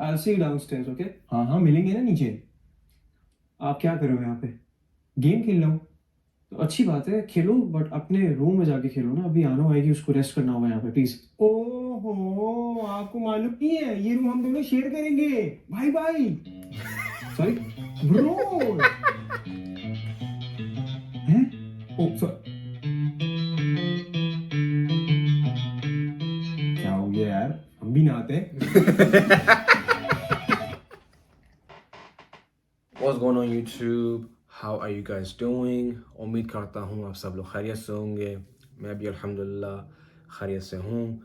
I'll see you downstairs, okay? हाँ हाँ मिलेंगे ना नीचे। आप क्या कर रहे हो यहाँ पे? गेम खेल रहा हूँ। तो अच्छी बात है, खेलो, बट अपने रूम में जाके खेलो ना। अभी आनो आएगी, उसको रेस्ट करना होगा यहाँ पे, प्लीज। ओहो, आपको मालूम नहीं है ये रूम हम दोनों शेयर करेंगे। भाई भाई। सॉरी। ब्रो। हैं? ओ सॉरी। क्या हो गया यार, हम भी नहाते। What's going on YouTube? How are you guys doing? उम्मीद करता हूँ आप सब लोग खैरियत से होंगे। मैं भी अल्हम्दुलिल्लाह खैरियत से हूँ।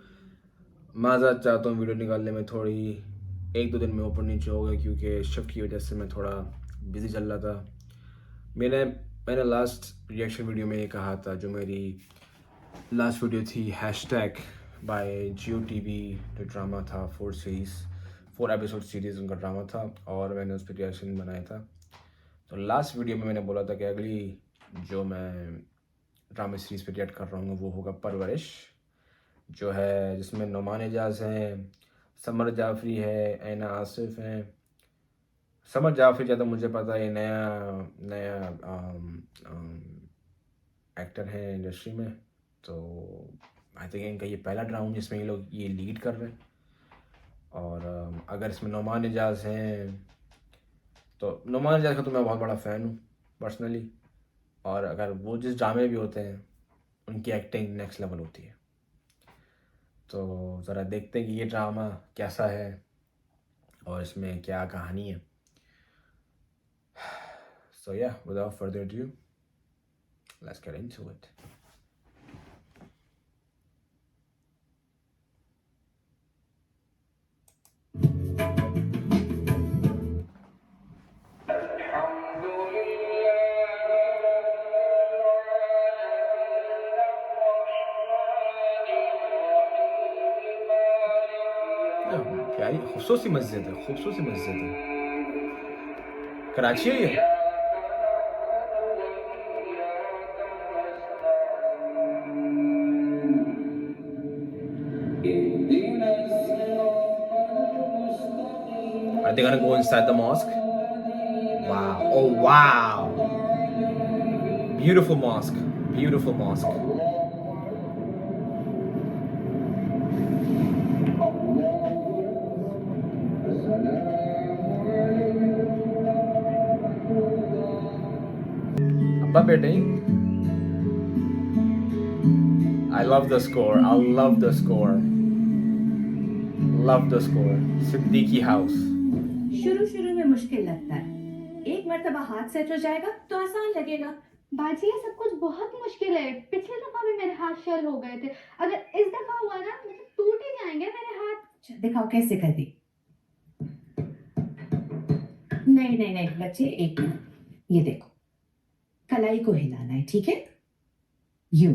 माज़रत चाहता हूँ वीडियो निकालने में थोड़ी 1-2 दिन में ऊपर नीचे हो गया क्योंकि शिफ्ट की वजह से मैं थोड़ा बिज़ी चल रहा था। मैंने लास्ट रिएक्शन वीडियो में ये कहा था, जो मेरी लास्ट वीडियो थी हैशटैग बाय जियो टीवी, जो ड्रामा था 4 एपिसोड सीरीज़ उनका ड्रामा था और मैंने उस पर रिएक्शन बनाया था। तो लास्ट वीडियो में मैंने बोला था कि अगली जो मैं ड्रामा सीरीज़ पे रिएक्ट कर रहा हूँ वो होगा परवरिश, जो है जिसमें नुमान एजाज हैं, समर जाफरी है, ऐना आसिफ हैं। समर जाफरी ज़्यादा मुझे पता है, नया एक्टर हैं इंडस्ट्री में, तो आई थिंक इनका ये पहला ड्रामा जिसमें ये लोग ये लीड कर रहे हैं। और अगर इसमें नुमान एजाज हैं तो नुमान एजाज का तो मैं बहुत बड़ा फ़ैन हूँ पर्सनली, और अगर वो जिस ड्रामे भी होते हैं उनकी एक्टिंग नेक्स्ट लेवल होती है। तो ज़रा देखते हैं कि ये ड्रामा कैसा है और इसमें क्या कहानी है। So yeah, without further ado, let's get into it. प्यारी खूबसूरत सी मस्जिद है, खूबसूरत सी मस्जिद है। कराची है ये? Are they gonna go inside the mosque? Wow. Oh wow. Beautiful mosque. Beautiful mosque. Abba beti. I love the score. I love the score. Love the score. Siddiqui House. शुरू में मुश्किल लगता है, एक मर्तबा हाथ सेट हो जाएगा तो आसान लगेगा। बाजी ये सब कुछ बहुत मुश्किल है। पिछले दफा भी मेरे हाथ शल हो गए थे, अगर इस दफा हुआ ना मतलब टूट ही जाएंगे मेरे हाथ। दिखाओ कैसे कर दी। नहीं बच्चे, एक मिनट, ये देखो, कलाई को हिलाना है, ठीक है? यूं,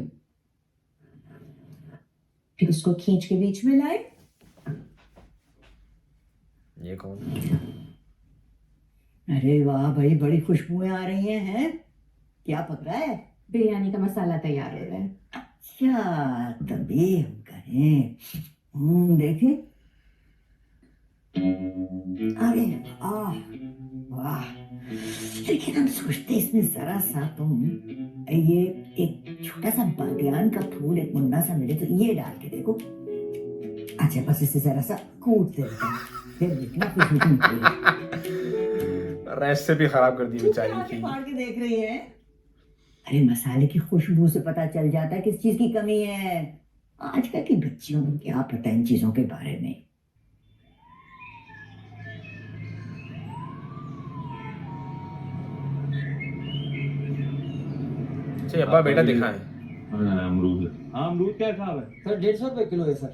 फिर उसको खींच के बीच में लाए। ये कौन? अरे वाह भाई, बड़ी खुशबुएं आ रही हैं। क्या पक रहा है? बिरयानी का मसाला तैयार हो रहा है। अच्छा, तभी हम करें। देखें। अरे वाह, लेकिन हम सोचते इसमें जरा सा तुम ये एक छोटा सा बरगयान का फूल, एक मुन्ना सा मिले तो ये डाल के देखो। अच्छा, बस इसे जरा सा कूटते रहना, फिर देखना खुशबू निकलेगी। रेसिपी खराब कर दी बेचारी की। फाड़ के देख रही है। अरे मसाले की खुशबू से पता चल जाता है किस चीज की कमी है। आजकल की बच्चियों को क्या पता इन चीजों के बारे में। अच्छा अब्बा बेटा दिखाएं। अमरूद क्या हिसाब है सर 150 रुपए किलो है सर।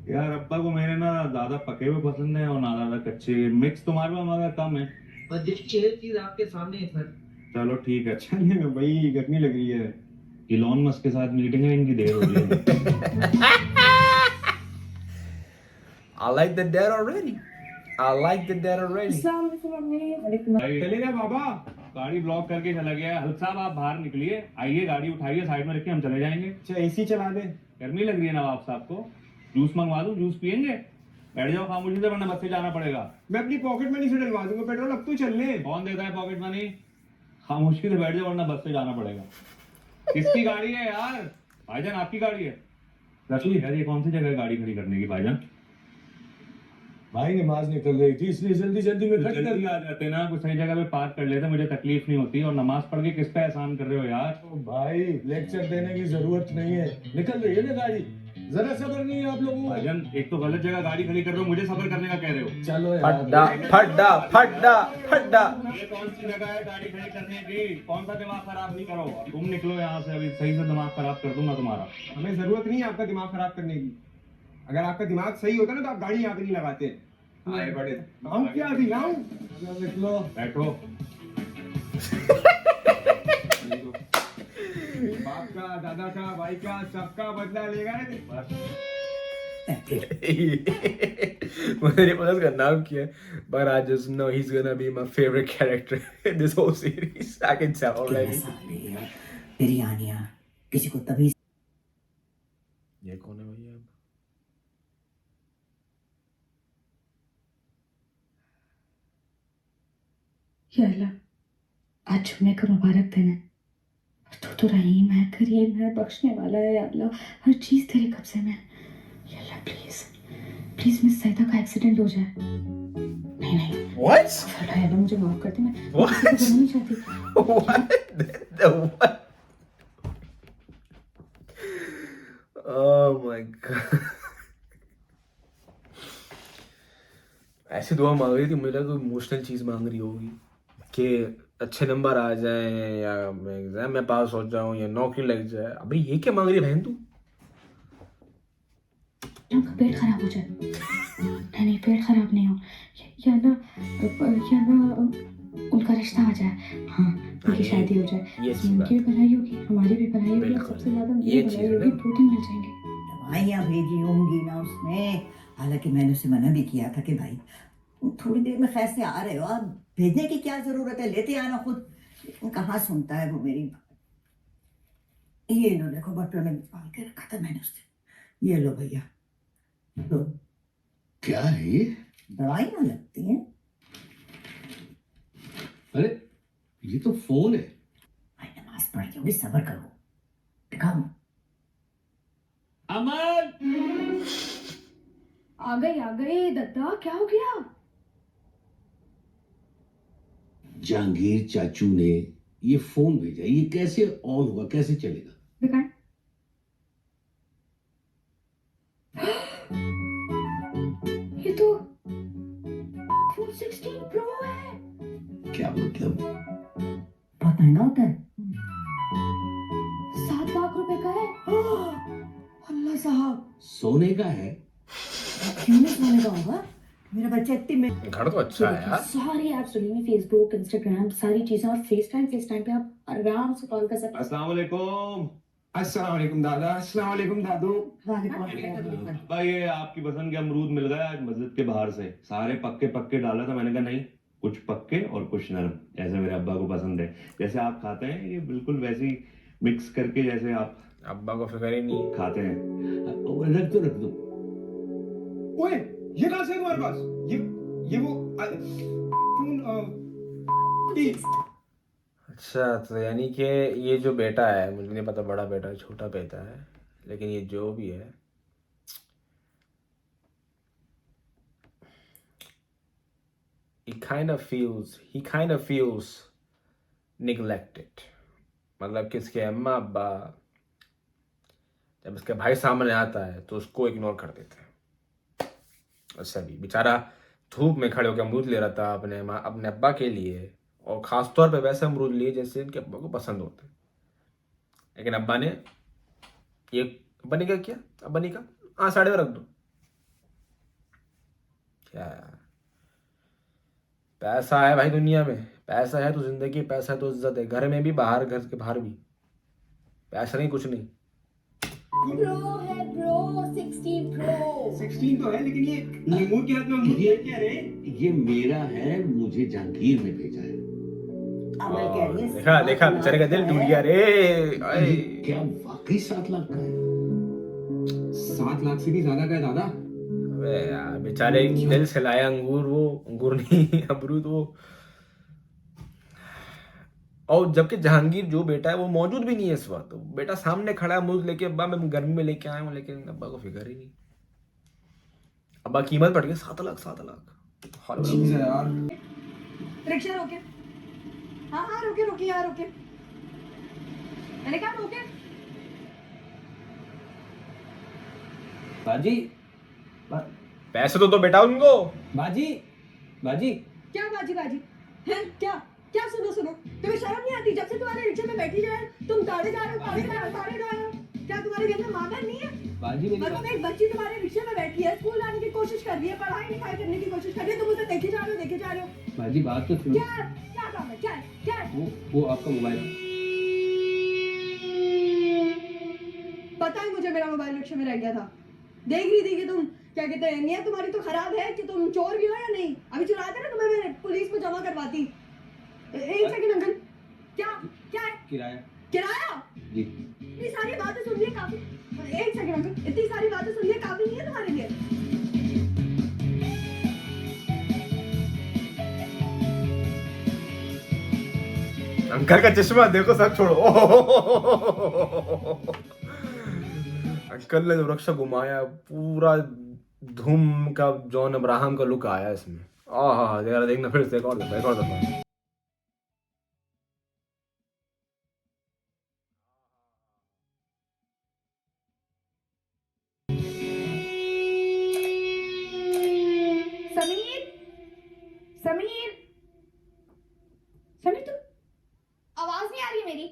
यार? अब्बा को मेरे ना ज्यादा पके हुए पसंद है और ना ज्यादा कच्चे। मिक्स तुम्हारे में मगर कम है। और देखिए चीज आपके सामने है सर। चलो ठीक है, चलिए ना भाई, गर्मी लग रही है। इलॉन मस्क के साथ मीटिंग है, इनकी देर हो रही है। I like the dad already. I like the dad already. चलिए ना बाबा, गाड़ी ब्लॉक करके चला गया। हल साहब आप बाहर निकलिए, आइए गाड़ी उठाइए, साइड में रखिए, हम चले जाएंगे। अच्छा एसी चला दे। गर्मी लग रही है नवाब साहब को। जूस मंगवा दूं? जूस पियेंगे? बैठ जाओ खामोशी से, वरना बस से जाना पड़ेगा। मैं अपनी पॉकेट मनी से डलवा दूंगा पेट्रोल, अब तो चल ले। कौन देता है पॉकेट मनी? खामोशी से बैठ जाओ, वरना बस से जाना पड़ेगा। किसकी गाड़ी है यार? भाईजान आपकी गाड़ी है। रखी यार, ये कौन सी जगह है गाड़ी खड़ी करने की भाईजान? भाई नमाज निकल रही थी इसलिए जल्दी जल्दी में तो खट कर जल्दी आ जाते ना, कुछ सही जगह पे पार्क कर लेते, मुझे तकलीफ नहीं होती। और नमाज पढ़ के किस पे एहसान कर रहे हो यार? भाई लेक्चर देने की जरूरत नहीं है, निकल रही है ना गाड़ी, जरा सब्र नहीं है आप लोगों को। भाईजान एक तो गलत जगह गाड़ी खड़ी कर रहे हो, मुझे सफर करने का कह रहे हो। चलो यार, फड्डा फड्डा फड्डा फड्डा। ये कौन सी जगह है गाड़ी खड़ी करने की? कौन सा दिमाग खराब नहीं करो, तुम निकलो यहाँ से, अभी सही से दिमाग खराब कर दूंगा तुम्हारा। हमें जरूरत नहीं है आपका दिमाग खराब करने की। अगर आपका दिमाग सही होता ना तो आप गाड़ी यहाँ पे नहीं लगाते। आए बड़े, हम क्या अभी लाऊं? निकलो। बैठो। बाप का, दादा का, भाई का, सबका बदला लेगा रे। मुझे नहीं पता उसका नाम क्या है, but I just know he's gonna be my favorite character in this whole series. I can tell already. बिरयानियाँ किसी को तभी ये कौन है भैया? या अल्लाह आज जुम्मे का मुबारक दिन है। तू तो रहीम है, करीम है, बख्शने वाला है। या अल्लाह हर चीज तेरे कब्जे में है। या अल्लाह प्लीज प्लीज मिस सईदा का एक्सीडेंट हो जाए। नहीं नहीं What? अल्लाह या अल्लाह मुझे माफ कर दे, मैं What? किसी को नहीं चाहती। What? Oh my god. ऐसी दुआ मांग रही थी, मुझे कोई इमोशनल चीज मांग रही होगी कि अच्छे नंबर आ जाएं या एग्जाम में पास हो जाऊं या नौकरी लग जाए। अबे ये क्या मांग रही है बहन तू? उनका पेट खराब हो जाए। नहीं नहीं पेट खराब नहीं हो, या ना उनका रिश्ता आ जाए। हाँ उनकी शादी हो जाए, ये इसमें उनकी भी भलाई होगी, हमारी भी भलाई होगी, और सबसे ज्यादा मेरी ये भलाई चीज़ होगी। ना। 2 दिन मिल जाएंगे। दवाइयाँ भेजी होंगी ना उसने। हालांकि मैंने उसे मना भी किया था कि भाई थोड़ी देर में खैर से आ रहे हो, आप भेजने की क्या जरूरत है, लेते आना खुद। लेकिन कहाँ सुनता है वो मेरी बात। ये लो देखो बॉटल में निकाल के रखा था मैंने उससे। ये लो भैया, लो क्या है ये? दवाइयाँ लगती हैं। अरे ये तो फोन है। भाई नमाज पढ़ के होगी, सब्र करो। दिखाओ। अमन आ गई दद्दा, क्या हो गया? जहांगीर चाचू ने ये फोन भेजा, ये कैसे ऑन हुआ, कैसे चलेगा? दिखाएं। ये तो iPhone 16 Pro है। क्या मतलब? बहुत महंगा होता है। 7 लाख रुपए का है। अल्लाह साहब, सोने का है? क्यों नहीं सोने का होगा? मेरा बच्चा एक्टिव में घर तो अच्छा है यार। सारी ऐप्स डली हुई, फेसबुक, इंस्टाग्राम, सारी चीजें, और फेस टाइम पे आप आराम से कॉल कर सकते अस्सलाम वालेकुम। अस्सलाम वालेकुम दादा, अस्सलाम वालेकुम दादू। हैं। भाई ये आपकी पसंद के अमरूद मिल गए आज मस्जिद के बाहर से, सारे पक्के पक्के डाला था। मैंने कहा नहीं, कुछ पक्के और कुछ नरम, जैसे मेरे अब्बा को पसंद है। जैसे आप खाते हैं ये बिल्कुल वैसी मिक्स करके जैसे आप अब्बा को फिक्र ही नहीं। खाते हैं। रख दो। ओए ये कहाँ से है तुम्हारे पास? ये वो अच्छा तो यानी कि ये जो बेटा है, मुझे नहीं पता बड़ा बेटा है छोटा बेटा है, लेकिन ये जो भी है he kind of feels neglected। मतलब कि इसके अम्मा अब्बा जब इसके भाई सामने आता है तो उसको इग्नोर कर देते हैं। अच्छा भी बेचारा धूप में खड़े होकर अमरूद ले रहा था अपने अब्बा के लिए, और ख़ास तौर पे वैसे अमरूद लिए जैसे इनके अब्बा को पसंद होते हैं। लेकिन अब्बा ने ये अब्बा ने क्या किया? अब्बा ने कहा हाँ साइड में रख दो। क्या यार, पैसा है भाई दुनिया में, पैसा है तो जिंदगी, पैसा है तो इज्जत है, घर में भी बाहर, घर के बाहर भी। पैसा नहीं कुछ नहीं। प्रो है प्रो, 16 प्रो। 16 तो है, लेकिन ये नींबू के हाथ में अमरूद ये- क्या रे? ये मेरा है, मुझे जहांगीर ने भेजा है। अमल कह रही है, देखा देखा बेचारे का दिल टूट गया रे। ये क्या वाकई 7 लाख का है? 7 लाख से भी ज्यादा का है दादा। अबे यार बेचारे दिल से लाया अंगूर, वो अंगूर नहीं अमरूद वो। और जबकि जहांगीर जो बेटा है वो मौजूद भी नहीं है इस वक्त। तो बेटा सामने खड़ा है अमरूद लेके, अब्बा मैं गर्मी में लेके आया हूँ, लेकिन अब्बा को फिक्र ही नहीं। अब्बा कीमत बढ़ गई 7 लाख 7 लाख। चीज है यार। रिक्शा रोके। हाँ हाँ रोके रोके यार रोके। मैंने कहा रोके। बाजी पैसे तो दो बेटा उनको। बाजी बाजी क्या बाजी बाजी हैं क्या क्या सुनो सुनो तुम्हें शर्म नहीं आती? जब से तुम्हारे रिक्शे में बैठी जाए तुम दौड़े जा रहे हो दौड़े जा रहे हो। क्या तुम्हारे घर में माँ बहन नहीं है? बाजी मेरी मतलब एक बच्ची तुम्हारे रिक्शे में बैठी है, स्कूल जाने की कोशिश कर रही है, पढ़ाई लिखाई करने की कोशिश कर रही है, तुम उसे देखे जा रहे हो। बाजी बात तो सुनो। क्या क्या काम है? क्या है? वो आपका मोबाइल। पता है मुझे, मेरा मोबाइल रिक्शे में रह गया था। देख रही थी कि तुम क्या कहते हैं, नियत तुम्हारी तो खराब है कि तुम चोर भी हो या नहीं। अभी चुराते ना तुम्हें मैं पुलिस में जमा करवाती। एक सेकंड अंकल, क्या क्या है? किराया? जी इतनी सारी बातें सुन लिए काफी। एक सेकंड अंकल, इतनी सारी बातें सुन लिए काफी नहीं है तुम्हारे लिए? अंकल का चश्मा देखो, सब छोड़ो। अंकल ने जो रक्षा घुमाया, पूरा धूम का जॉन अब्राहम का लुक आया इसमें। हाँ जरा देखना फिर से, एक और दफा। समीर समीर समीर, तुम आवाज नहीं आ रही मेरी?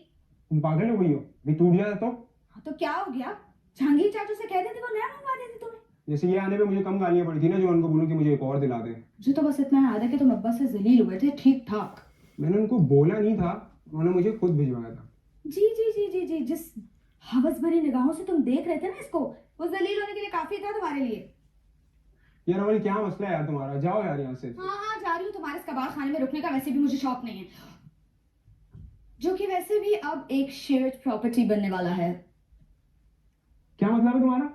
तुम पागल हो गई हो? भी टूट गया तो हाँ तो क्या हो गया? जहांगीर चाचू से कह देते वो नया मंगवा देते तुम्हें। जैसे ये आने पे मुझे कम गालियां पड़ी थी ना, जो उनको बोलूं कि मुझे एक और दिला दे। मुझे तो बस इतना याद है कि तुम अब्बा से जलील हुए थे, ठीक ठाक। मैंने उनको बोला नहीं था, उन्होंने मुझे खुद भिजवाया था। जी जी जी जी जी, जिस हवस भरी निगाहों से तुम देख रहे थे ना इसको, वो जलील होने के लिए काफी था तुम्हारे लिए। यार अमल क्या मसला है यार तुम्हारा? जाओ यार यहाँ से। हाँ हाँ जा रही हूँ, तुम्हारे इस कबाड़ खाने में रुकने का वैसे भी मुझे शौक नहीं है, जो कि वैसे भी अब एक शेयर्ड प्रॉपर्टी बनने वाला है। क्या मतलब है तुम्हारा?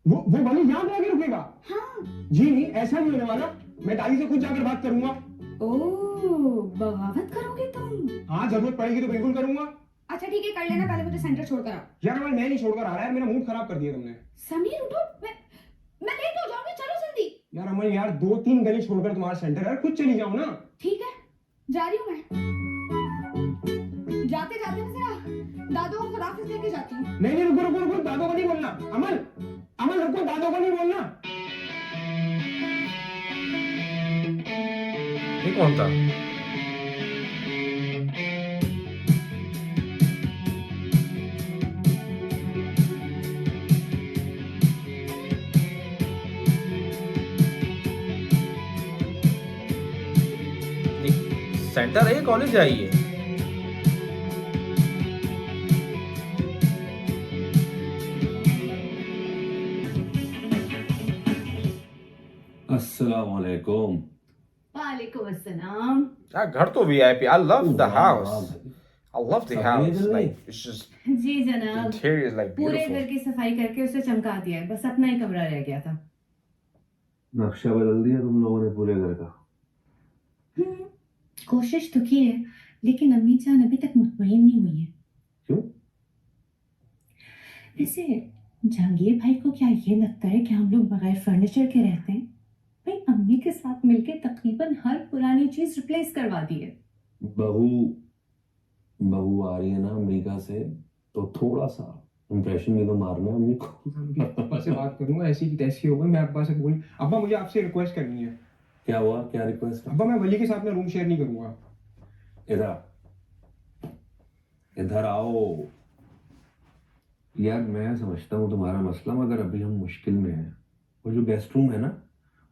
वो वली यहाँ पे आके रुकेगा? हाँ। जी नहीं, ऐसा नहीं होने वाला। मैं दादी से खुद जाकर बात करूंगा। ओह, बगावत करोगे तुम? हाँ जरूरत पड़ेगी तो बिल्कुल करूंगा। अच्छा ठीक है, कर लेना, पहले मुझे सेंटर छोड़कर आओ। यार अमल मैं नहीं छोड़कर आ रहा है, मेरा मूड खराब कर दिया तुमने। समीर उठो, मैं लेट हो जाऊंगी, चलो जल्दी। यार अमल यार 2-3 गली छोड़कर तुम्हारा सेंटर है, खुद चली जाओ ना। ठीक है, जा रही हूँ मैं। जाते जाते मैं जरा दादू को खुदाफिज लेके जाती हूँ। नहीं नहीं रुको रुको रुको, दादों को नहीं बोलना। अमल अमल रुको, दादों को नहीं बोलना। ये कौन था? सेंटर है, कॉलेज आई है। अस्सलाम वालेकुम। वालेकुम अस्सलाम। यार घर तो VIP. I love the house. I love the सफेद house. नहीं। Like it's just जी जनाब, interior is like पूरे beautiful. घर की सफाई करके उसे चमका दिया है, बस अपना ही कमरा रह गया था। नक्शा बदल दिया तुम लोगों ने पूरे घर का। कोशिश तो की है, लेकिन अम्मी जान अभी तक मुतमईन नहीं हुई है। क्यों? वैसे जहांगीर भाई को क्या ये लगता है कि हम लोग बगैर फर्नीचर के रहते हैं? भाई अम्मी के साथ मिलके तकरीबन हर पुरानी चीज रिप्लेस करवा दी है। बहू आ रही है ना अमेरिका से, तो थोड़ा सा इंप्रेशन भी तो मारना है अम्मी को। अब्बा से बात करूंगा, ऐसी की तैसी हो गई। मैं अब्बा से बोल, अब्बा मुझे आपसे रिक्वेस्ट करनी है। क्या हुआ? क्या रिक्वेस्ट? अब्बा मैं वली के साथ में रूम शेयर नहीं करूंगा। इधर आओ। यार मैं समझता हूँ तुम्हारा मसला, मगर अभी हम मुश्किल में हैं। वो जो गेस्ट रूम है ना,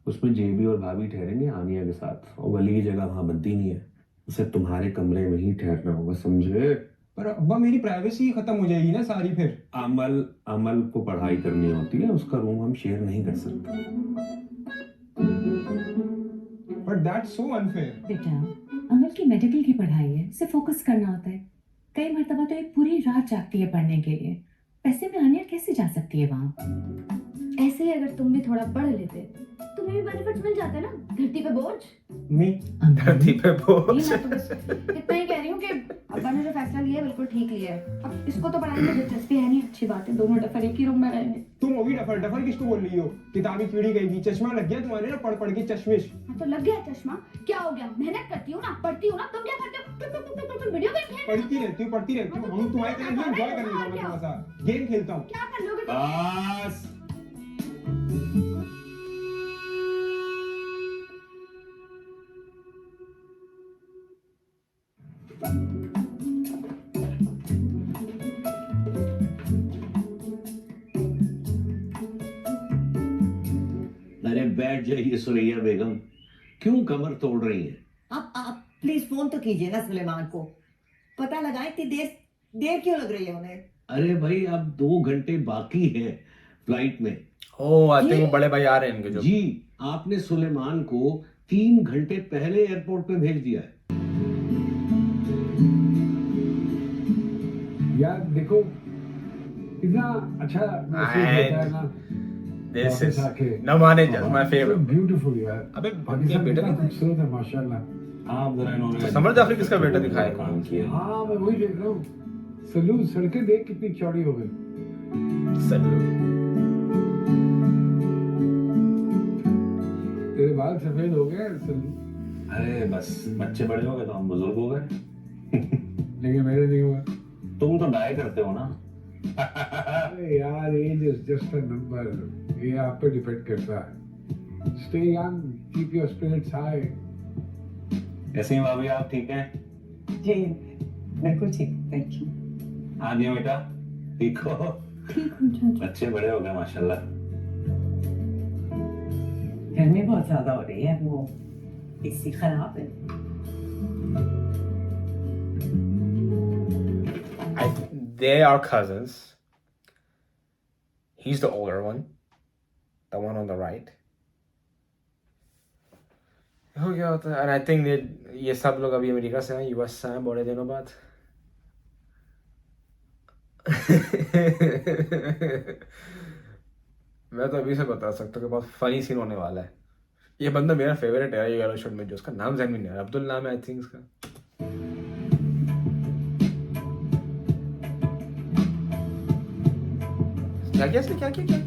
उसमें जेबी और भाभी ठहरेंगे आनिया के साथ, और वली की जगह वहां बनती नहीं है, उसे तुम्हारे कमरे में ही ठहरना होगा, समझे? पर अब्बा मेरी प्राइवेसी खत्म हो जाएगी ना सारी फिर। अमल को पढ़ाई करनी होती है, उसका रूम हम शेयर नहीं कर सकते। But that's so unfair. बेटा, अमल की मेडिकल की पढ़ाई है, इसे फोकस करना होता है। कई मर्तबा तो ये पूरी रात जागती है पढ़ने के लिए। पैसे में आनिया कैसे जा सकती है वहां? ऐसे ही अगर तुम भी थोड़ा पढ़ लेते तुम्हें भी बेनिफिट्स मिल जाते ना। धरती पे बोझ नहीं धरती पे बोझ। नहीं, मैं तो बस इतना ही कह रही हूँ कि अब्बा ने जो फैसला लिया है बिल्कुल ठीक लिया है। अब इसको तो पढ़ाने में दिलचस्पी है नहीं, अच्छी बात है, दोनों डफर एक ही रूम में रहेंगे। तुम होगी डफर, डफर किसको बोल रही हो? किताबी कीड़ी कहेगी, चश्मा लग गया तुम्हारे ना पढ़ पढ़ के चश्मिश। हाँ तो लग गया चश्मा, क्या हो गया? मेहनत करती हूँ ना, पढ़ती हूँ ना, तुम क्या करते हो? वीडियो गेम खेल पढ़ती रहती हूँ पढ़ती रहती हूँ, हम तुम्हारी तरह नहीं एंजॉय करने का, मैं थोड़ा सा गेम खेलता हूँ। क्या कर लोगे तुम? बस अरे बैठ जाइए सुरैया बेगम, क्यों कमर तोड़ रही है? आप प्लीज फोन तो कीजिए ना सुलेमान को, पता लगाए इतनी देर देर क्यों लग रही है उन्हें? अरे भाई अब 2 घंटे बाकी है फ्लाइट में। ओह आई थिंक वो बड़े भाई आ रहे हैं इनके जो। जी आपने सुलेमान को 3 घंटे पहले एयरपोर्ट पे भेज दिया है। यार देखो इतना अच्छा महसूस होता है ना This is वापस आके। no माने just my favorite। ब्यूटीफुल यार, अबे ये पाकिस्तान बेटा कितना नहीं खूबसूरत है माशाल्लाह। आप जरा इन्होंने समर जाफरी किसका बेटा दिखाया? काम किया। हाँ मैं वही देख रहा हूँ, सलून सड़कें देख कितनी चौड़ी हो गई। तेरे बाल सफेद हो गए सलून, अरे बस बच्चे बड़े हो गए तो हम बुजुर्ग हो गए। लेकिन मेरे नहीं हुआ। तुम तो डाई करते हो ना। अरे यार age is just a number, ये आप पे डिपेंड करता है। Stay young, keep your spirits high. कैसे हैं भाभी, आप ठीक हैं? जी बिल्कुल ठीक, थैंक यू। हाँ जी बेटा ठीक हो? ठीक हूँ चाचू। बच्चे बड़े हो गए माशाल्लाह। गर्मी बहुत ज्यादा हो रही है, वो एसी खराब है। They are cousins. He's the older one, the one on the right. हो गया होता है, and I think that ये सब लोग अभी अमेरिका से हैं, यूएस से हैं बड़े दिनों बाद। मैं तो अभी से बता सकता हूँ कि बहुत फनी सीन होने वाला है। ये बंदा मेरा फेवरेट है ये येलो शर्ट में, जो उसका नाम ज़हन में नहीं आ रहा, अब्दुल नाम है आई थिंक इसका। क्या किया इसने, क्या किया?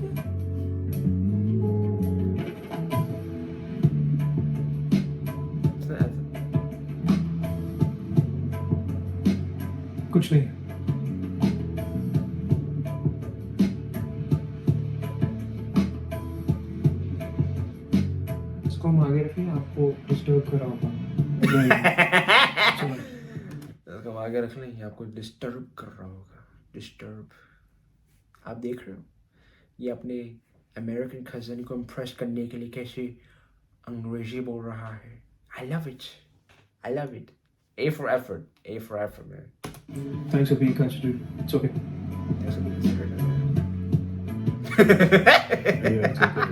कुछ नहीं। इसको हम आगे रखें, आपको डिस्टर्ब कर रहा होगा। इसको आगे रख लें, आपको डिस्टर्ब कर रहा होगा। डिस्टर्ब, आप देख रहे हो ये अपने अमेरिकन कज़न को इम्प्रेस करने के लिए कैसे अंग्रेजी बोल रहा है। I love it, I love it. A for effort, A for effort, man. Thanks for being considerate. It's okay. Thanks for being considerate. Yeah, it's okay.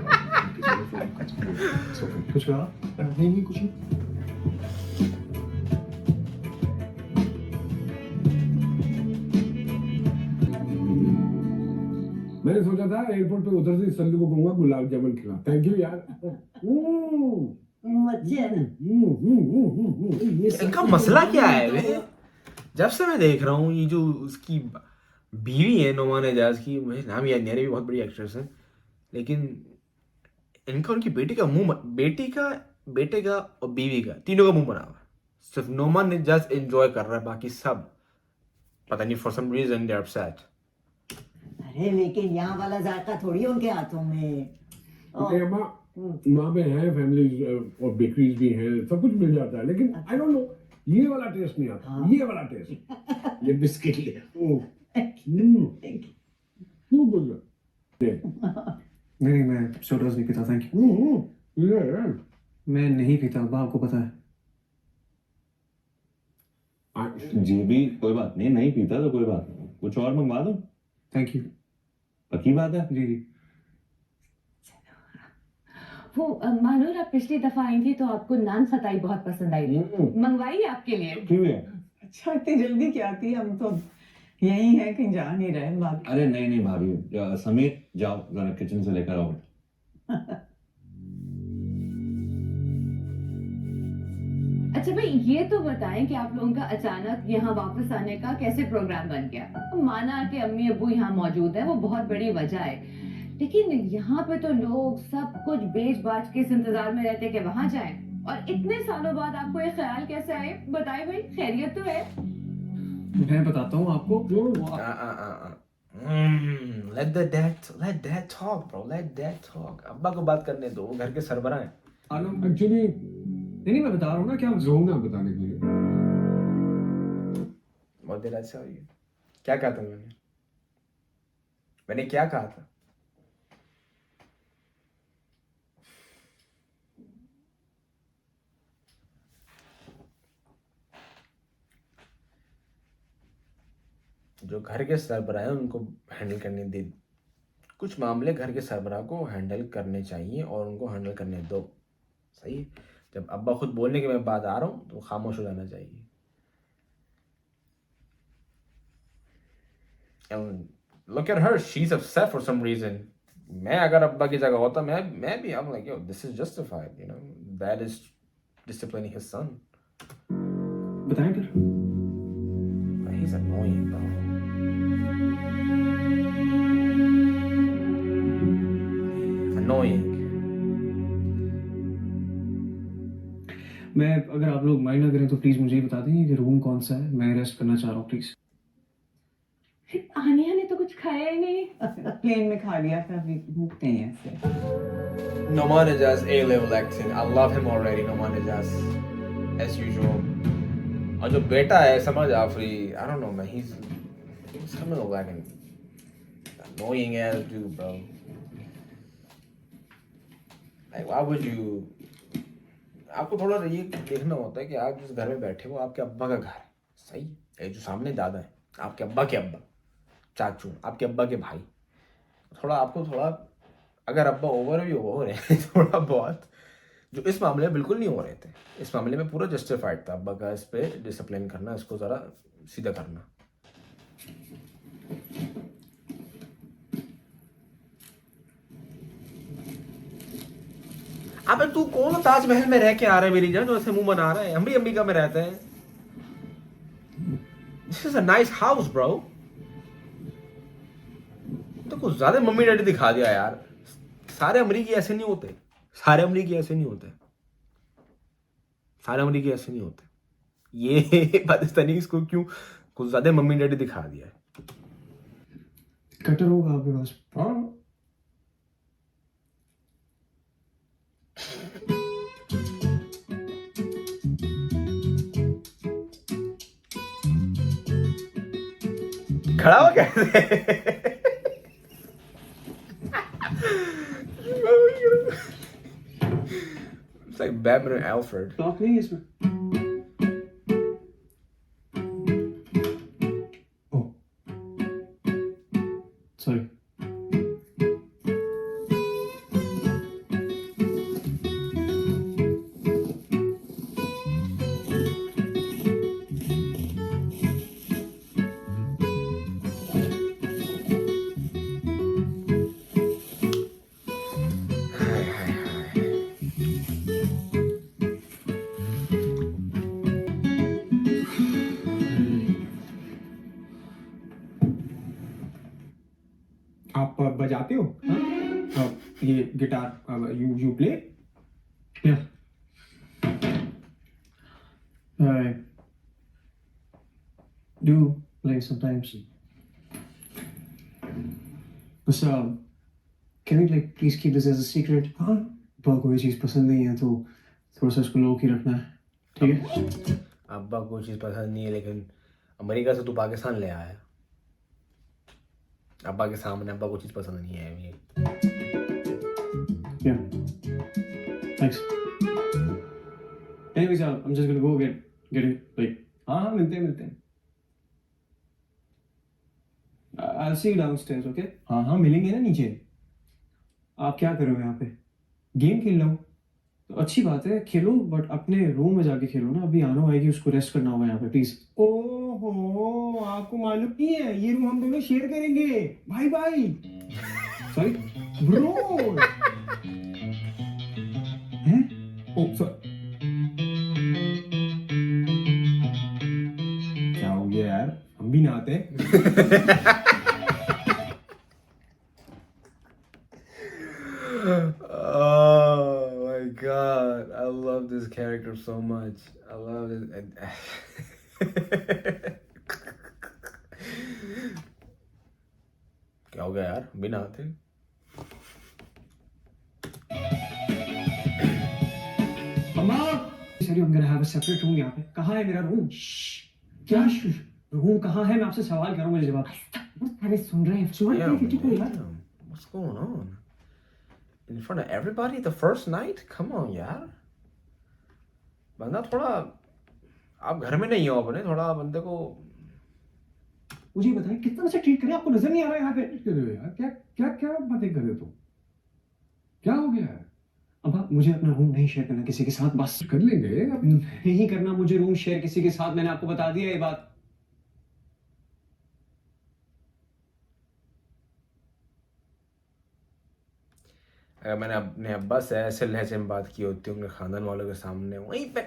It's okay. कुछ कहा? नहीं कुछ नहीं। मैंने सोचा था एयरपोर्ट पे उतर से सल्लू को कहूंगा गुलाब जामुन खिला। थैंक यू यार। मजे है ना। इनका मसला क्या है वे? जब से मैं देख रहा हूँ ये जो उसकी बीवी है नोमान एजाज की, मुझे नाम याद नहीं आ रही, बहुत बड़ी एक्ट्रेस है, लेकिन इनका उनकी बेटी का बेटे का और बीवी का तीनों का मुंह बना हुआ है। सिर्फ नोमान एजाज एंजॉय कर रहा है, बाकी सब पता नहीं for some reason they are upset. अरे लेकिन यहाँ वाला जायका थोड़ी है उनके हाथों में। वहाँ पे है फैमिलीज और बेकरीज भी हैं, सब कुछ मिल जाता है, लेकिन आई डोंट नो ये वाला टेस्ट नहीं आता। हाँ। ये वाला टेस्ट, ये बिस्किट ले। नहीं मैं सोडास नहीं पीता, थैंक यू। मैं नहीं पीता, अब्बा आपको पता है। जी भी कोई बात नहीं, नहीं पीता तो कोई बात नहीं, कुछ और मंगवा दो। Thank you. पक्की बात है? जी। वो मानूर, आप पिछली दफा आई थी तो आपको नान फताई बहुत पसंद आई थी, मंगवाई आपके लिए। क्यों है? अच्छा इतनी जल्दी क्या आती है, हम तो यही है कि जा नहीं रहे बाकी। अरे नहीं नहीं भाभी, समीर जाओ जरा किचन से लेकर आओ। अच्छा भाई, ये तो बताएं कि आप लोगों का अचानक यहाँ वापस आने का कैसे प्रोग्राम बन गया? माना कि अम्मी अब्बू यहाँ मौजूद है, वो बहुत बड़ी वजह है, लेकिन यहाँ पे तो लोग सब कुछ बेच बाच के इस इंतजार में रहते कि वहां जाएं। और इतने सालों बाद आपको ये ख्याल कैसे आए? बताएं भाई, खैरियत तो है? मैं बताता हूँ आपको। Let dad talk, bro. Let dad talk. अब्बा को बात करने दो, वो घर के सरबराह हैं। आलम, एक्चुअली नहीं मैं बता रहा हूँ ना क्या रोना बताने के लिए। What did I tell you? क्या कहा था मैंने क्या कहा था? जो घर के सरबराह हैं उनको हैंडल करने दे। कुछ मामले घर के सरबराह को हैंडल करने चाहिए और उनको हैंडल करने दो। सही है? जब अब्बा खुद बोलने के मैं बाद आ रहा हूँ तो खामोश हो जाना चाहिए। Look at her, she's upset for some reason. मैं अगर अब्बा की जगह होता मैं भी I'm like, yo, this is justified, you know. Dad is disciplining his son. बताएं फिर। He's annoying, bro. Annoying. मैं अगर आप लोग माइंड ना करें तो प्लीज मुझे बता दें कि रूम कौन सा है, मैं रेस्ट करना चाह रहा हूँ प्लीज। आनिया ने तो कुछ खाया ही नहीं। प्लेन में खा लिया था, अभी भूख नहीं है ऐसे। Noman Ijaz A-level acting. I love him already, Noman Ijaz. As usual. और जो बेटा है समझ आफरी, I don't know man, he's coming over like an annoying ass dude, bro. Like why would you? आपको थोड़ा ये देखना होता है कि आप जिस घर में बैठे हो आपके अब्बा का घर है, सही? ये जो सामने दादा है, आपके अब्बा के अब्बा, चाचू, आपके अब्बा के भाई, आपको थोड़ा अगर अब्बा ओवर भी हो रहे हैं थोड़ा बहुत, जो इस मामले में बिल्कुल नहीं हो रहे थे। इस मामले में पूरा जस्टिफाइड था अब्बा का इस पे डिसिप्लिन करना, इसको ज़रा सीधा करना। अबे तू कौन ताजमहल में रह के आ रहा है मेरी जान, जो ऐसे मुंह बना रहा है? हम भी अमेरिका में रहते हैं। This is a nice house bro. तो कुछ ज्यादा मम्मी डैडी दिखा दिया यार। सारे अमरीकी ऐसे नहीं होते, सारे अमरीकी ऐसे नहीं होते, सारे अमरीकी ऐसे नहीं होते। ये पाकिस्तानी इसको क्यों कुछ ज्यादा मम्मी डैडी दिखा दिया है? कटर होगा आपके पास? हाँ खड़ा हो कैसे? It's like Batman and Alfred. Lock नहीं है इसमें। Oh sorry. आप बजाते हो? हाँ? ये guitar you play? Yeah. I do play sometimes. But can we like please keep this as a secret? हाँ, अब्बा को ये चीज़ पसंद नहीं है तो थोड़ा सा इसको लो ही रखना है, ठीक है? अब्बा को चीज़ पसंद नहीं है, लेकिन अमेरिका से तू पाकिस्तान ले आया। अब्बा के सामने अब्बा को चीज़ पसंद नहीं है ये। Yeah. Thanks. Anyways, I'm just gonna go get it. Like, हाँ मिलते हैं। I'll see you downstairs, okay? हाँ मिलेंगे ना नीचे। आप क्या कर रहे हो यहाँ पे? गेम खेल रहा हूँ। अच्छी बात है, खेलो बट अपने रूम में जाके खेलो ना। अभी आनो आएगी, उसको रेस्ट करना होगा यहाँ पे, प्लीज। ओहो, आपको मालूम नहीं है ये रूम हम दोनों शेयर करेंगे। भाई भाई सॉरी। ब्रो। हैं? ओ सॉरी, क्या हो गया यार, हम भी नहाते हैं। Oh my god, I love this character so much. I love it. क्या हो गया यार, बिना आते? अम्मा, sorry, I'm gonna have a separate room यहाँ पे। कहाँ है मेरा रूम? क्या रूम कहाँ है? मैं आपसे सवाल करूँ, मुझे जवाब। अरे सुन रहे हैं, सुन रहे हैं, ठीक है यार। Damn, what's going on? In front of everybody the first night? Come on यार, बंदा थोड़ा, आप घर में नहीं हो अपने, थोड़ा बंदे को। मुझे बताएं कितना अच्छा ट्रीट करें, आपको नजर नहीं आ रहा है यहाँ पे? कर रहे हो यार, क्या क्या क्या बातें कर रहे हो तुम? क्या हो गया है? अब मुझे अपना रूम नहीं शेयर करना किसी के साथ, बस। कर लेंगे अब। नहीं करना मुझे रूम शेयर किसी के साथ, मैंने आपको बता दिया ये बात। अगर मैंने अपने अब्बा से ऐसे लहजे में बात की होती उनके खानदान वालों के सामने, वहीं पे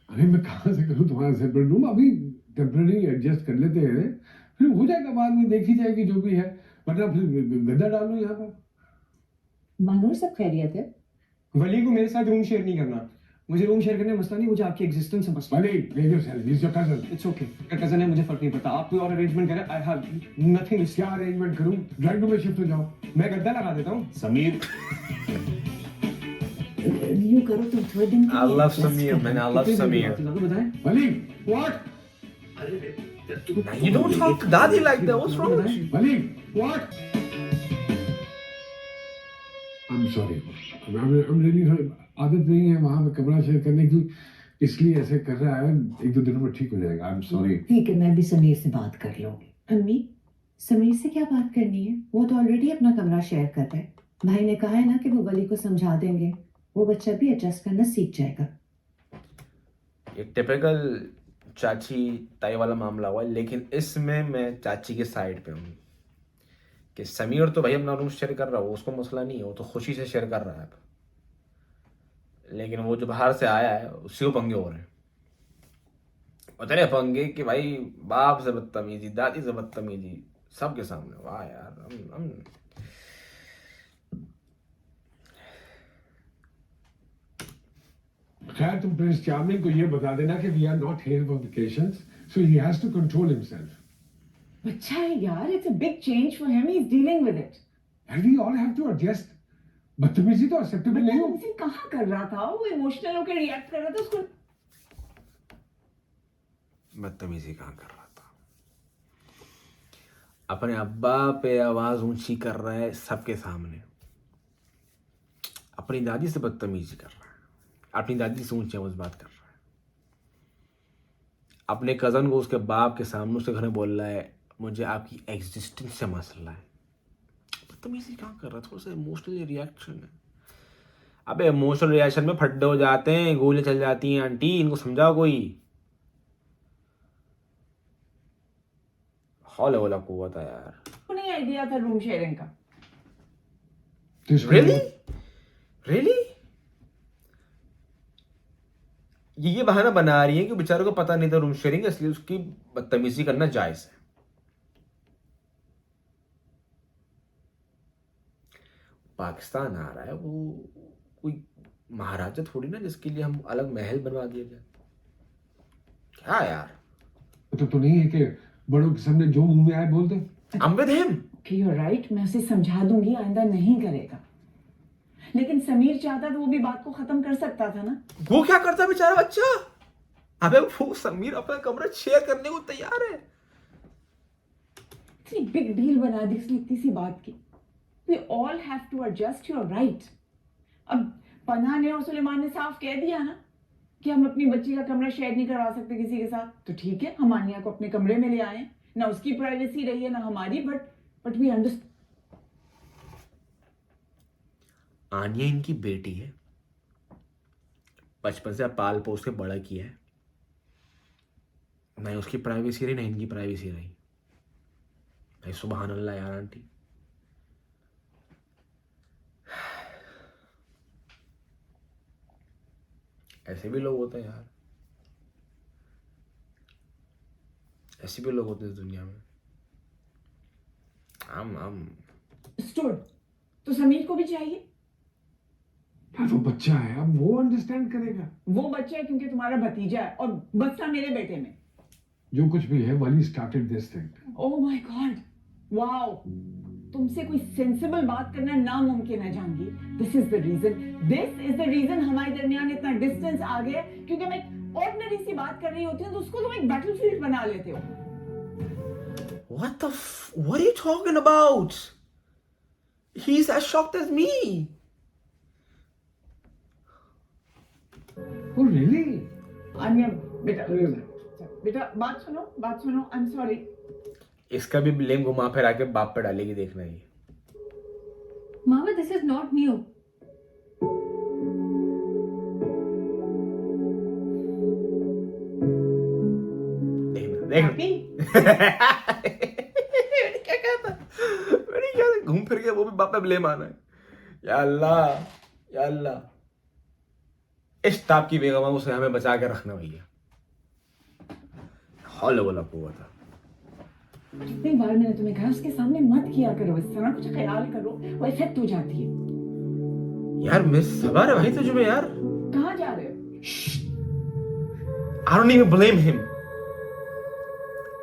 अरे मैं कहाँ से करूँ तुम्हारा सेपरेट रूम? अभी टेम्पररी एडजस्ट कर लेते हैं, फिर हो जाएगा, बाद में देखी जाएगी जो भी है, वरना फिर गद्दा डाल लो यहाँ पर। मनोर सब खैरियत है? वली को मेरे साथ रूम शेयर नहीं करना। मुझे रूम शेयर करने में मसला नहीं, मुझे आपकी एग्जिस्टेंस से मसला। वली, ले लो sir, is your cousin. It's okay, cousin है, मुझे फर्क नहीं पड़ता। आप कोई और अरेंजमेंट करें, आई हैव नथिंग। क्या अरेंजमेंट करूँ? ड्राइंग रूम में शिफ्ट हो जाओ। मैं गद्दा लगा देता हूँ। समीर, यूं करो तुम थोड़े दिन के I लिए love adjust Samir, कर man, low. I love Samir. बताएं। वली, what? You don't talk to daddy like that. What's wrong with you? Wali, what? I am sorry, I am really sorry. आदत नहीं है वहां पे कमरा शेयर करने की, इसलिए ऐसे कर रहा है। एक दो दिनों में ठीक हो जाएगा। I am sorry. ठीक है, मैं भी समीर से बात कर लूंगी। अम्मी, समीर से क्या बात करनी है? वो तो ऑलरेडी अपना कमरा शेयर कर रहे हैं। भाई ने कहा है ना कि वो वली को समझा देंगे, वो बच्चा भी एडजस्ट करना सीख जाएगा। ये टिपिकल चाची ताई वाला मामला हुआ है, लेकिन इसमें मैं चाची के साइड पे हूँ कि समीर तो भाई अपना रूम शेयर कर रहा है, उसको मसला नहीं है, वो तो खुशी से शेयर कर रहा है। लेकिन वो जो बाहर से आया है उससे वो पंगे हो रहे हैं। उतरे पंगे कि भाई बाप से बदतमीजी, दादी से बदतमीजी, सबके सामने। वाह यार, हम खैर, तुम प्रिंस चार्मिंग को ये बता देना कि we are not here for vacations, so he has to control himself. अच्छा है यार, it's a big change for him, he is dealing with it. And we all have to adjust. बदतमीजी तो एक्सेप्टेबल नहीं हो। बदतमीजी कहाँ कर रहा था? वो इमोशनल होकर रिएक्ट कर रहा था, उसको बदतमीजी कहाँ कर रहा था? अपने अब्बा पे आवाज ऊंची कर रहा है सबके सामने, अपनी दादी से बदतमीजी कर रहा है, अपनी दादी से ऊंची आवाज बात कर रहा है, अपने कजन को उसके बाप के सामने उसके घर में बोल रहा है मुझे आपकी एग्जिस्टेंस से मसला है। बदतमीजी कहाँ कर रहा है? थोड़ा सा इमोशनल रिएक्शन है। अबे इमोशनल रिएक्शन में फड्डे हो जाते हैं, गोलियां चल जाती हैं। आंटी, इनको समझाओ कोई। हौले वाला कुव्वत है यार। नहीं आइडिया था रूम शेयरिंग का। Really? Really? ये बहाना बना रही है कि बेचारों को पता नहीं था रूम शेयरिंग, इसलिए उसकी बदतमीजी करना जायज है। पाकिस्तान आ रहा है, वो कोई महाराजा थोड़ी ना जिसके लिए हम अलग महल बनवा दिया जाए। क्या यार, तो नहीं है कि बड़ों के सामने जो मुंह में आए बोल दे। I'm with him. कि यू राइट, मैं उसे समझा दूंगी, आइंदा नहीं करेगा। लेकिन समीर चाहता तो वो भी बात को खत्म कर सकता था ना। वो क्या करता बेचारा बच्चा? अबे वो समीर अपना कमरा शेयर करने को तैयार है। इतनी बिग डील बना दी इसने इतनी सी बात की। We all have to adjust, you're right. अब पन्हा ने और सुलेमान ने साफ कह दिया ना कि हम अपनी बच्ची का कमरा शेयर नहीं करवा सकते किसी के साथ, तो ठीक है, हम आनिया को अपने कमरे में ले आए। ना उसकी प्राइवेसी रही है ना हमारी, बट वी अंडरस्टैंड। आनिया इनकी बेटी है, बचपन से पाल पोस के बड़ा किया है, नहीं उसकी प्राइवेसी रही नहीं इनकी प्राइवेसी रही। भाई सुबहान अल्लाह यार आंटी। ऐसे भी लोग होते हैं यार, ऐसे भी लोग होते हैं इस दुनिया में। स्टोर तो समीर को भी चाहिए। यार वो बच्चा है, अब वो अंडरस्टैंड करेगा। वो बच्चा है क्योंकि तुम्हारा भतीजा है और बच्चा मेरे बेटे में। जो कुछ भी है, Wali started this thing. Oh my god, wow, तुमसे कोई सेंसिबल बात करना नामुमकिन है Jahangir. This is the reason हमारे दरमियान इतना डिस्टेंस आ गया है, क्योंकि मैं ऑर्डिनरी सी बात कर रही होती हूँ तो उसको तुम एक बैटलफील्ड बना लेते हो। What are you talking about? He's as shocked as me. Oh really? अन्य बेटा बात सुनो, आई एम सॉरी। इसका भी ब्लेम घुमा फिरा के बाप पे डालेगी, देखना ही। Mama, this is not new. देखना क्या कहता, मैंने क्या घूम फिर के वो भी बाप पे ब्लेम आना है। या अल्लाह, इस टाप की बेगम उसे हमें बचा के रखना भैया। हौला वाला कुव्वत। कितनी बार मैंने तुम्हें कहा उसके सामने मत किया करो, इस तरह कुछ ख्याल करो, वो इफेक्ट हो जाती है। यार मिस सवार है भाई तुझ में यार। कहाँ जा रहे हो? I don't even blame him.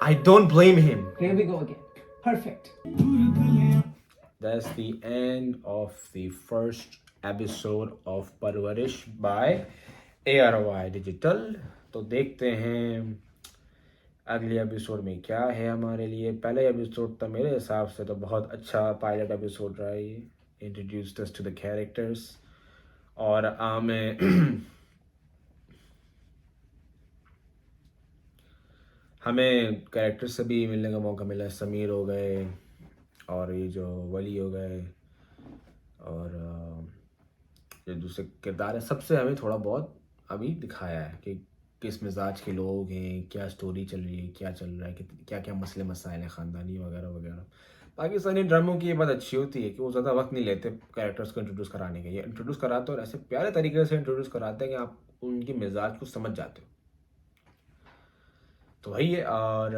I don't blame him. Here we go again. Perfect. That's the end of the first episode of Parvarish by ARY Digital. तो देखते हैं अगले एपिसोड में क्या है हमारे लिए। पहले एपिसोड था मेरे हिसाब से तो बहुत अच्छा पायलट एपिसोड रहा है ये, introduced us to the characters. और हमें कैरेक्टर से भी मिलने का मौका मिला। समीर हो गए और ये जो वली हो गए और जो दूसरे किरदार है, सबसे हमें थोड़ा बहुत अभी दिखाया है कि किस मिजाज के लोग हैं, क्या स्टोरी चल रही है, क्या चल रहा है, क्या क्या मसले मसाइल हैं ख़ानदानी वगैरह वगैरह। पाकिस्तानी ड्रामों की ये बात अच्छी होती है कि वो ज़्यादा वक्त नहीं लेते कैरेक्टर्स को इंट्रोड्यूस कराने के। ये इंट्रोड्यूस कराते और ऐसे प्यारे तरीके से इंट्रोड्यूस कराते हैं कि आप उनकी मिजाज को समझ जाते हो। तो वही है। और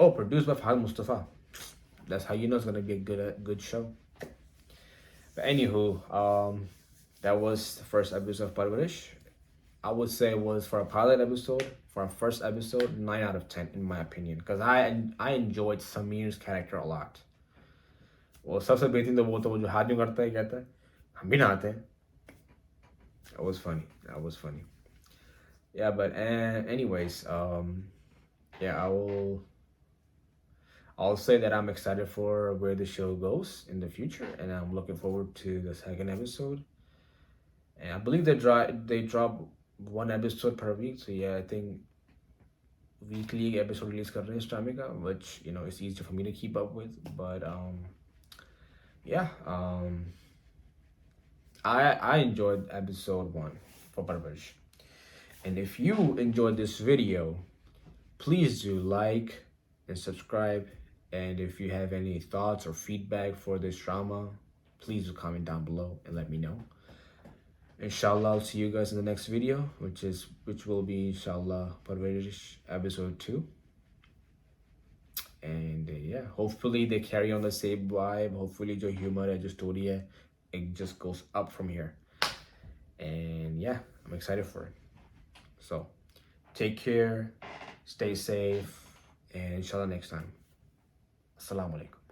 produce by Fahad Mustafa, that's how you know it's gonna be a good show. But anywho, that was the first episode of Parvarish. I would say it was for a pilot episode, for a first episode, 9 out of 10 in my opinion, because I enjoyed Samir's character a lot. वो सबसे बेहतरीन तो वो जो हाथ नहीं करता है, कहता है हम भी नहाते हैं। That was funny. Yeah, but anyways, yeah, I'll say that I'm excited for where the show goes in the future, and I'm looking forward to the second episode. And I believe they drop one episode per week, so yeah, I think weekly episode release kar rahe hain Stramika, which you know it's easier for me to keep up with. But I enjoyed episode 1 for Parvarish, and if you enjoyed this video, please do like and subscribe. And if you have any thoughts or feedback for this drama, please do comment down below and let me know. Inshallah, I'll see you guys in the next video, which will be inshallah Parvarish episode 2. And yeah, hopefully they carry on the same vibe. Hopefully the humor and the story it just goes up from here. And yeah, I'm excited for it. So take care, stay safe, and inshallah next time. Assalamu alaikum.